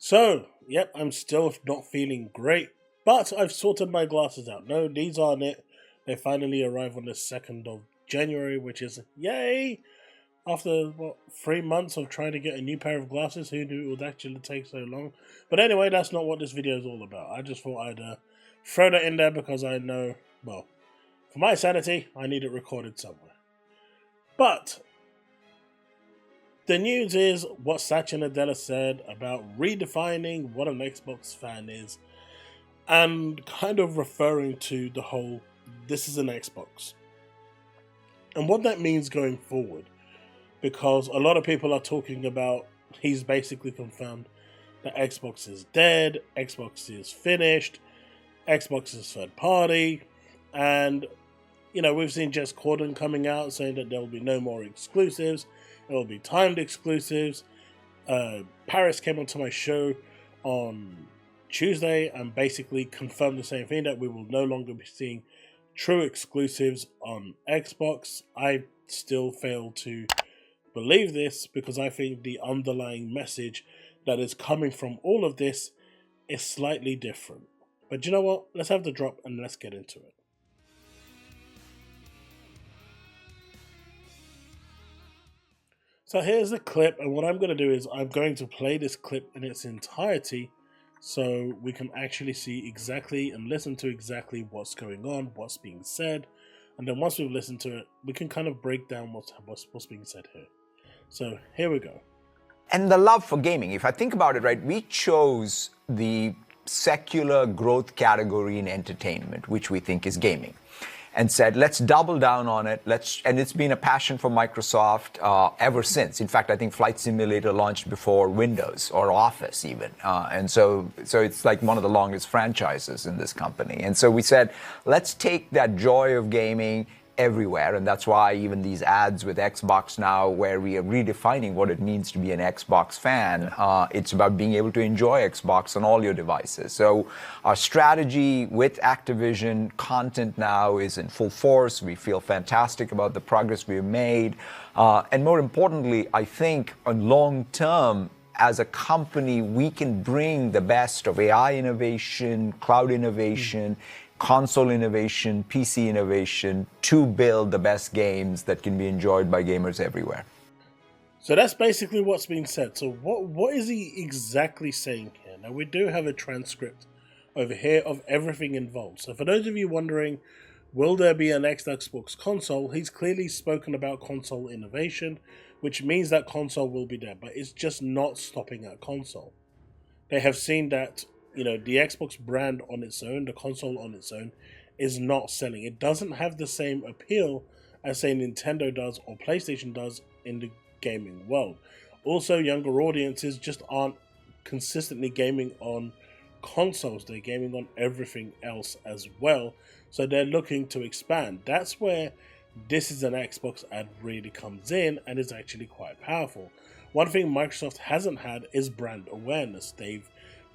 So, yep, I'm still not feeling great, but I've sorted my glasses out. No, these aren't it. They finally arrive on the 2nd of January, which is yay! After, 3 months of trying to get a new pair of glasses, who knew it would actually take so long? But anyway, that's not what this video is all about. I just thought I'd throw that in there because I know, well, for my sanity, I need it recorded somewhere. But the news is what Satya Nadella said about redefining what an Xbox fan is and kind of referring to the whole this is an Xbox and what that means going forward, because a lot of people are talking about he's basically confirmed that Xbox is dead, Xbox is finished, Xbox is third party, and we've seen Jess Corden coming out saying that there will be no more exclusives. It will be timed exclusives. Paris came onto my show on Tuesday and basically confirmed the same thing, that we will no longer be seeing true exclusives on Xbox. I still fail to believe this because I think the underlying message that is coming from all of this is slightly different. But you know what? Let's have the drop and let's get into it. So here's the clip, and what I'm going to do is I'm going to play this clip in its entirety so we can actually see exactly and listen to exactly what's going on, what's being said, and then once we've listened to it, we can kind of break down what's being said here. So here we go. And the love for gaming, if I think about it, right, we chose the secular growth category in entertainment, which we think is gaming, and said, let's double down on it. And it's been a passion for Microsoft ever since. In fact, I think Flight Simulator launched before Windows or Office even. And so it's like one of the longest franchises in this company. And so we said, let's take that joy of gaming everywhere, and that's why even these ads with Xbox now, where we are redefining what it means to be an Xbox fan. It's about being able to enjoy Xbox on all your devices. So our strategy with Activision content now is in full force. We feel fantastic about the progress we've made, and more importantly, I think on long term, as a company, we can bring the best of AI innovation, cloud innovation, console innovation, PC innovation to build the best games that can be enjoyed by gamers everywhere. So that's basically what's being said. So what is he exactly saying here? Now we do have a transcript over here of everything involved. So for those of you wondering, will there be a next Xbox console? He's clearly spoken about console innovation, which means that console will be there, but it's just not stopping at console. They have seen that the Xbox brand on its own, the console on its own, is not selling. It doesn't have the same appeal as, say, Nintendo does or PlayStation does in the gaming world. Also, younger audiences just aren't consistently gaming on consoles. They're gaming on everything else as well. So they're looking to expand. That's where this is an Xbox ad really comes in and is actually quite powerful. One thing Microsoft hasn't had is brand awareness. They've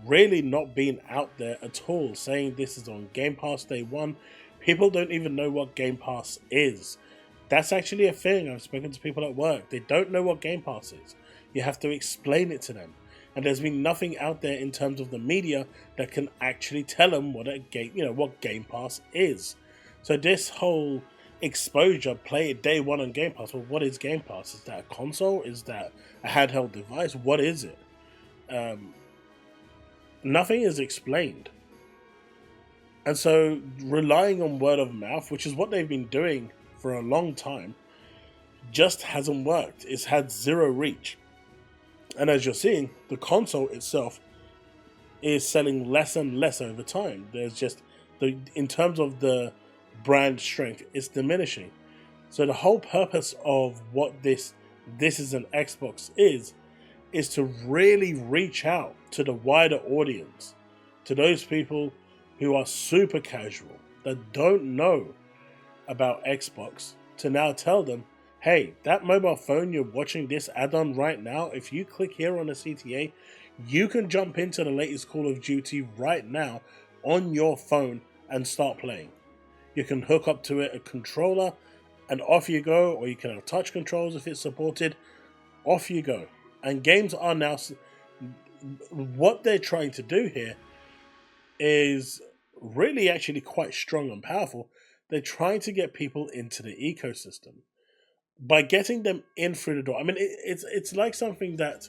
really not been out there at all saying this is on Game Pass day one. People don't even know what Game Pass is. That's actually a thing. I've spoken to people at work. They don't know what Game Pass is. You have to explain it to them. And there's been nothing out there in terms of the media that can actually tell them what what Game Pass is. So this whole exposure, play it day one on Game Pass. Well, what is Game Pass? Is that a console? Is that a handheld device? What is it? Nothing is explained. And so relying on word of mouth, which is what they've been doing for a long time, just hasn't worked. It's had zero reach. And as you're seeing, the console itself is selling less and less over time. There's just, in terms of the brand strength, it's diminishing. So the whole purpose of what this is an Xbox is to really reach out to the wider audience, to those people who are super casual, that don't know about Xbox, to now tell them, hey, that mobile phone you're watching this ad on right now, if you click here on the CTA, you can jump into the latest Call of Duty right now on your phone and start playing. You can hook up to it a controller and off you go, or you can have touch controls if it's supported, off you go. And games are now, what they're trying to do here is really actually quite strong and powerful. They're trying to get people into the ecosystem by getting them in through the door. I mean, it's like something that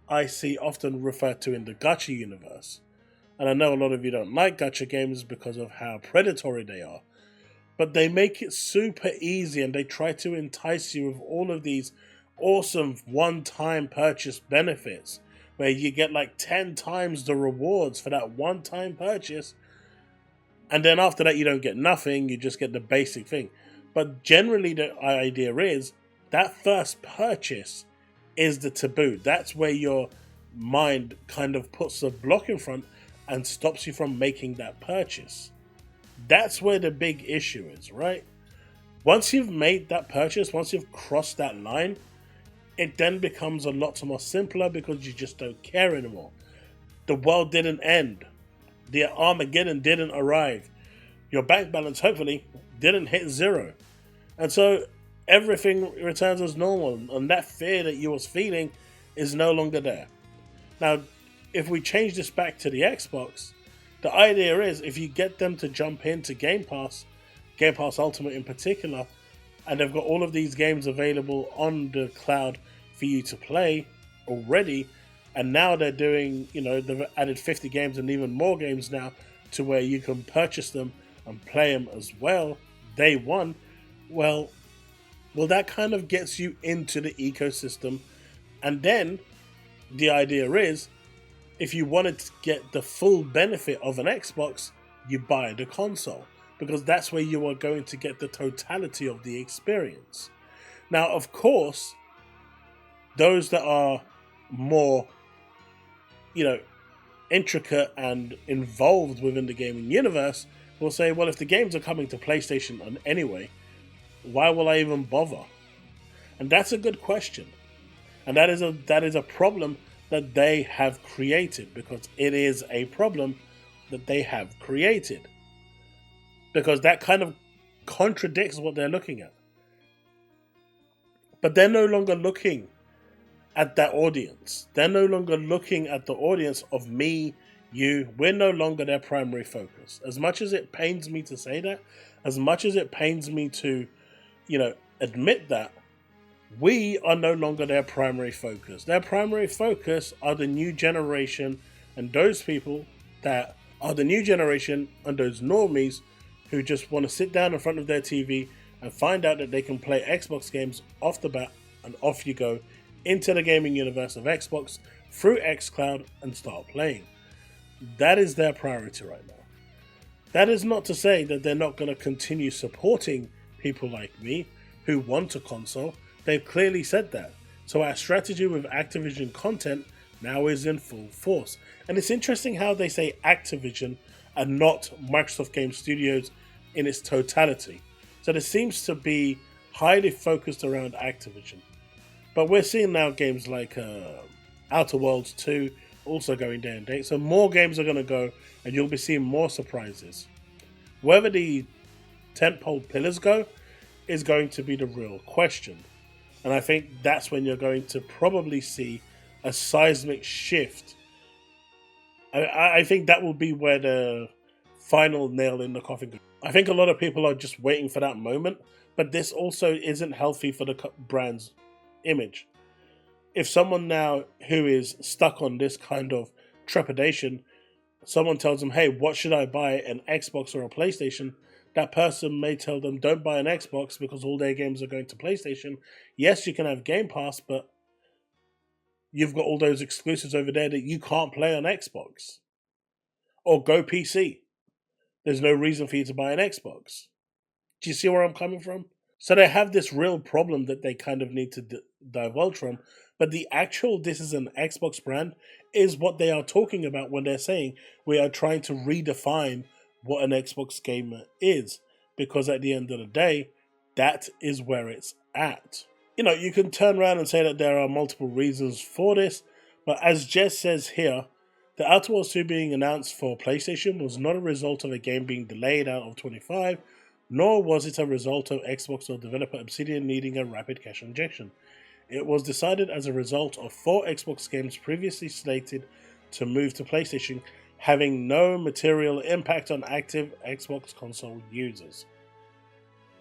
I see often referred to in the gacha universe. And I know a lot of you don't like gacha games because of how predatory they are. But they make it super easy, and they try to entice you with all of these awesome one-time purchase benefits where you get like 10 times the rewards for that one-time purchase. And then after that, you don't get nothing. You just get the basic thing. But generally, the idea is that first purchase is the taboo. That's where your mind kind of puts a block in front and stops you from making that purchase. That's where the big issue is, right? Once you've made that purchase, once you've crossed that line, it then becomes a lot more simpler because you just don't care anymore. The world didn't end. The Armageddon didn't arrive. Your bank balance, hopefully, didn't hit zero. And so everything returns as normal, and that fear that you was feeling is no longer there. Now, if we change this back to the Xbox, the idea is if you get them to jump into Game Pass Ultimate in particular, and they've got all of these games available on the cloud for you to play already, and now they're doing, they've added 50 games and even more games now to where you can purchase them and play them as well, day one, well, that kind of gets you into the ecosystem. And then the idea is, if you wanted to get the full benefit of an Xbox, you buy the console, because that's where you are going to get the totality of the experience. Now, of course, those that are more, intricate and involved within the gaming universe will say, well, if the games are coming to PlayStation anyway, why will I even bother? And that's a good question. And that is a problem that they have created, because it is a problem that they have created. Because that kind of contradicts what they're looking at. But they're no longer looking at that audience. They're no longer looking at the audience of me, you. We're no longer their primary focus. As much as it pains me to say that, as much as it pains me to, admit that, we are no longer their primary focus. Their primary focus are the new generation, and those people that are the new generation and those normies who just want to sit down in front of their TV and find out that they can play Xbox games off the bat, and off you go into the gaming universe of Xbox through xCloud and start playing. That is their priority right now. That is not to say that they're not going to continue supporting people like me who want a console. They've clearly said that. So our strategy with Activision content now is in full force. And it's interesting how they say Activision and not Microsoft Game Studios in its totality. So there seems to be highly focused around Activision. But we're seeing now games like Outer Worlds 2 also going day and date. So more games are going to go, and you'll be seeing more surprises. Whether the tentpole pillars go is going to be the real question. And I think that's when you're going to probably see a seismic shift. I think that will be where the final nail in the coffin goes. I think a lot of people are just waiting for that moment, but this also isn't healthy for the brand's image. If someone now who is stuck on this kind of trepidation, someone tells them, hey, what should I buy, an Xbox or a PlayStation? That person may tell them, don't buy an Xbox because all their games are going to PlayStation. Yes, you can have Game Pass, but you've got all those exclusives over there that you can't play on Xbox. Or go PC. There's no reason for you to buy an Xbox. Do you see where I'm coming from? So they have this real problem that they kind of need to divulge from. But the actual this is an Xbox brand is what they are talking about when they're saying we are trying to redefine what an Xbox gamer is. Because at the end of the day, that is where it's at. You can turn around and say that there are multiple reasons for this. But as Jez says here, the Outer Worlds 2 being announced for PlayStation was not a result of a game being delayed out of 25, nor was it a result of Xbox or developer Obsidian needing a rapid cash injection. It was decided as a result of 4 Xbox games previously slated to move to PlayStation, having no material impact on active Xbox console users.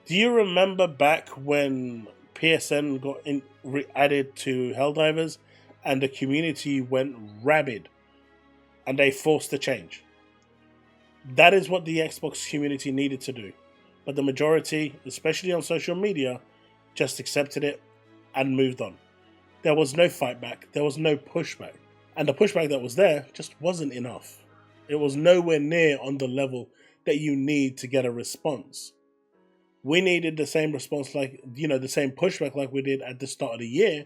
Do you remember back when PSN got added to Helldivers and the community went rabid and they forced a change? That is what the Xbox community needed to do. But the majority, especially on social media, just accepted it and moved on. There was no fight back. There was no pushback. And the pushback that was there just wasn't enough. It was nowhere near on the level that you need to get a response. We needed the same response, the same pushback like we did at the start of the year,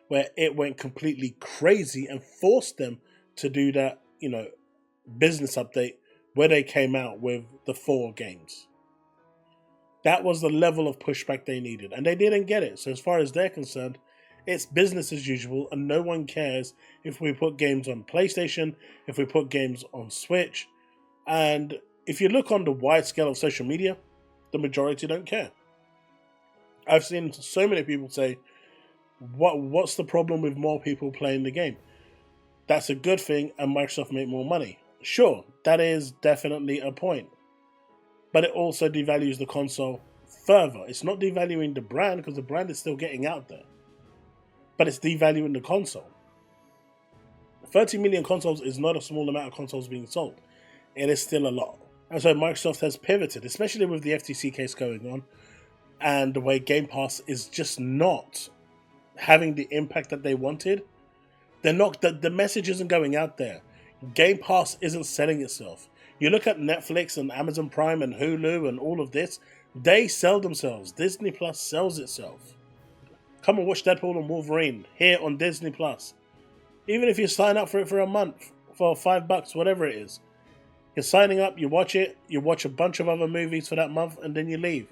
where it went completely crazy and forced them to do that, business update where they came out with the 4 games. That was the level of pushback they needed, and they didn't get it. So as far as they're concerned, it's business as usual, and no one cares if we put games on PlayStation, if we put games on Switch. And if you look on the wide scale of social media, the majority don't care. I've seen so many people say, what's the problem with more people playing the game? That's a good thing, and Microsoft make more money. Sure, that is definitely a point. But it also devalues the console further. It's not devaluing the brand, because the brand is still getting out there. But it's devaluing the console. 30 million consoles is not a small amount of consoles being sold. It is still a lot. And so Microsoft has pivoted, especially with the FTC case going on, and the way Game Pass is just not having the impact that they wanted. They're not. The message isn't going out there. Game Pass isn't selling itself. You look at Netflix and Amazon Prime and Hulu and all of this, they sell themselves. Disney Plus sells itself. Come and watch Deadpool and Wolverine here on Disney Plus. Even if you sign up for it for a month, for $5, whatever it is. You're signing up, you watch it, you watch a bunch of other movies for that month, and then you leave.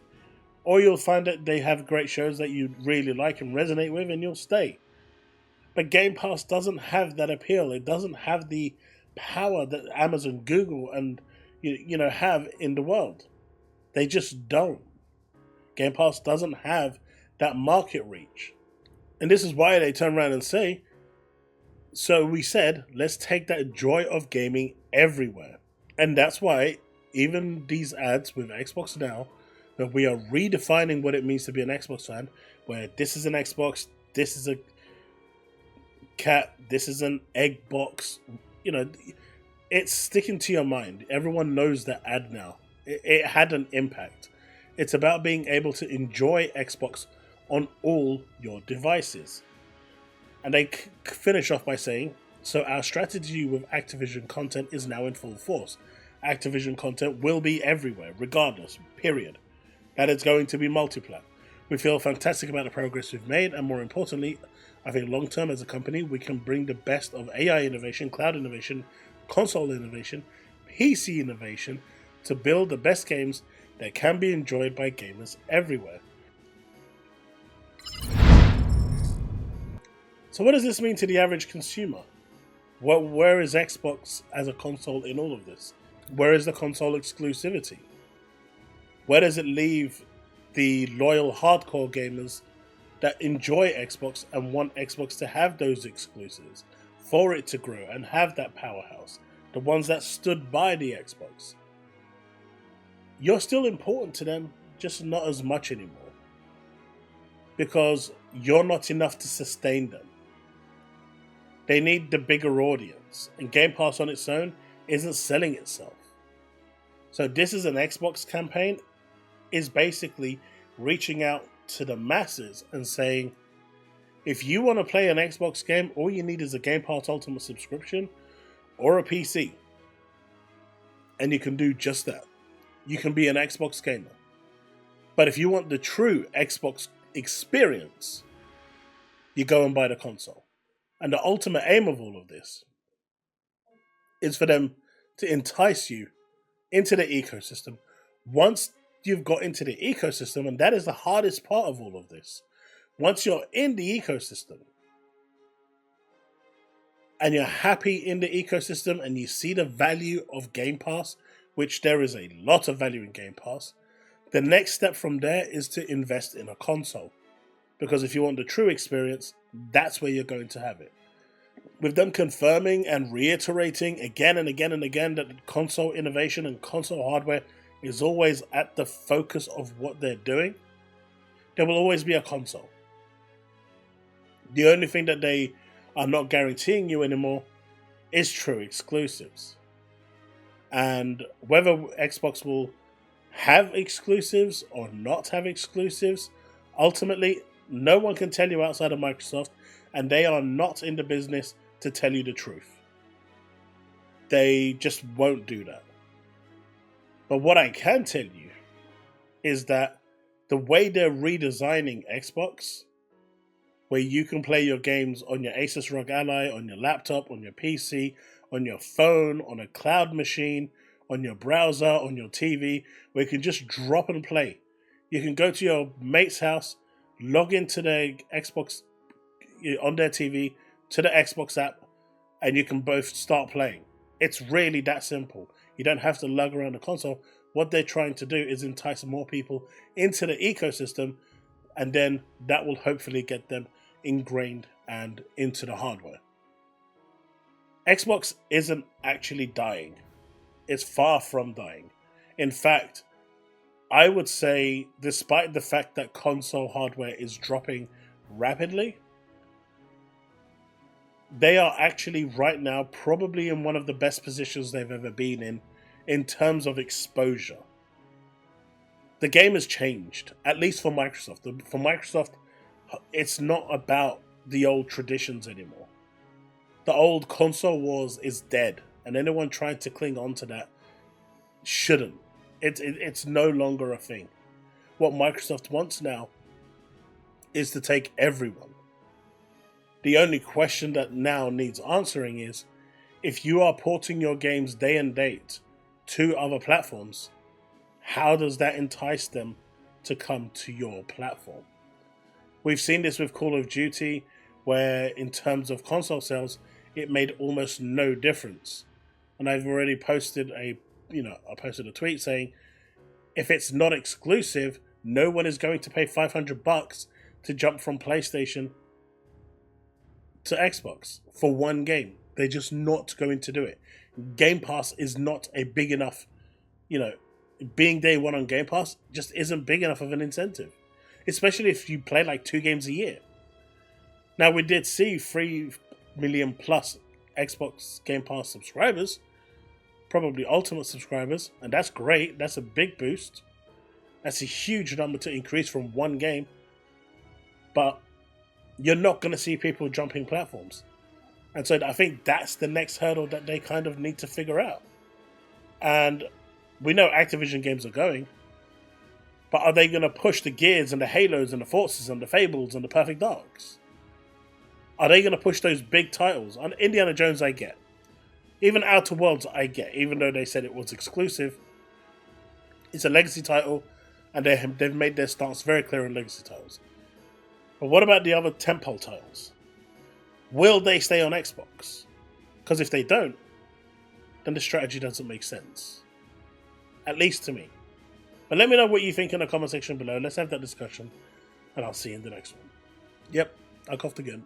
Or you'll find that they have great shows that you really like and resonate with, and you'll stay. But Game Pass doesn't have that appeal. It doesn't have the power that Amazon, Google, and have in the world. They just don't. Game Pass doesn't have that market reach. And this is why they turn around and say, so we said, let's take that joy of gaming everywhere. And that's why even these ads with Xbox Now, that we are redefining what it means to be an Xbox fan, where this is an Xbox, this is a cat, this is an egg box. It's sticking to your mind. Everyone knows that ad now. It had an impact. It's about being able to enjoy Xbox on all your devices. And they finish off by saying, so our strategy with Activision content is now in full force. Activision content will be everywhere, regardless, period. That it's going to be multi-plat. We feel fantastic about the progress we've made, and more importantly, I think long-term as a company, we can bring the best of AI innovation, cloud innovation, console innovation, PC innovation, to build the best games that can be enjoyed by gamers everywhere. So what does this mean to the average consumer? Where is Xbox as a console in all of this? Where is the console exclusivity? Where does it leave the loyal hardcore gamers that enjoy Xbox and want Xbox to have those exclusives, for it to grow and have that powerhouse, the ones that stood by the Xbox? You're still important to them, just not as much anymore, because you're not enough to sustain them. They need the bigger audience, and Game Pass on its own isn't selling itself. So this is an Xbox campaign, is basically reaching out to the masses and saying, if you want to play an Xbox game, all you need is a Game Pass Ultimate subscription or a PC. And you can do just that. You can be an Xbox gamer. But if you want the true Xbox experience, you go and buy the console. And the ultimate aim of all of this is for them to entice you into the ecosystem. Once you've got into the ecosystem, and that is the hardest part of all of this, once you're in the ecosystem and you're happy in the ecosystem and you see the value of Game Pass, which there is a lot of value in Game Pass, the next step from there is to invest in a console. Because if you want the true experience, that's where you're going to have it. with them confirming and reiterating again and again and again that console innovation and console hardware is always at the focus of what they're doing, there will always be a console. The only thing that they are not guaranteeing you anymore is true exclusives. And whether Xbox will have exclusives or not have exclusives, ultimately, no one can tell you outside of Microsoft, and they are not in the business to tell you the truth. They just won't do that. But what I can tell you is that the way they're redesigning Xbox, where you can play your games on your Asus ROG Ally, on your laptop, on your PC, on your phone, on a cloud machine, on your browser, on your TV, where you can just drop and play. You can go to your mate's house, log into their Xbox on their TV, to the Xbox app, and you can both start playing. It's really that simple. You don't have to lug around the console. What they're trying to do is entice more people into the ecosystem, and then that will hopefully get them ingrained and into the hardware. Xbox isn't actually dying. It's far from dying. In fact, I would say, despite the fact that console hardware is dropping rapidly, they are actually right now probably in one of the best positions they've ever been in terms of exposure. The game has changed, at least for Microsoft. For Microsoft, it's not about the old traditions anymore. The old console wars is dead, and anyone trying to cling on to that shouldn't. It's no longer a thing. What Microsoft wants now is to take everyone. The only question that now needs answering is, if you are porting your games day and date to other platforms, how does that entice them to come to your platform? We've seen this with Call of Duty, where in terms of console sales, it made almost no difference. And I've already posted I posted a tweet saying, if it's not exclusive, no one is going to pay $500 to jump from PlayStation to Xbox for one game. They're just not going to do it. Game Pass is not a big enough, being day one on Game Pass just isn't big enough of an incentive, especially if you play like 2 games a year. Now, we did see 3 million plus Xbox Game Pass subscribers, probably Ultimate subscribers, and that's great. That's a big boost. That's a huge number to increase from one game. But you're not going to see people jumping platforms. And so I think that's the next hurdle that they kind of need to figure out. And we know Activision games are going, but are they going to push the Gears and the Halos and the Forzas and the Fables and the Perfect Darks? Are they going to push those big titles? On Indiana Jones, I get. Even Outer Worlds, I get. Even though they said it was exclusive, it's a legacy title, and they've made their stance very clear on legacy titles. But what about the other tentpole titles? Will they stay on Xbox? Because if they don't, then the strategy doesn't make sense. At least to me. But let me know what you think in the comment section below. Let's have that discussion. And I'll see you in the next one. Yep, I coughed again.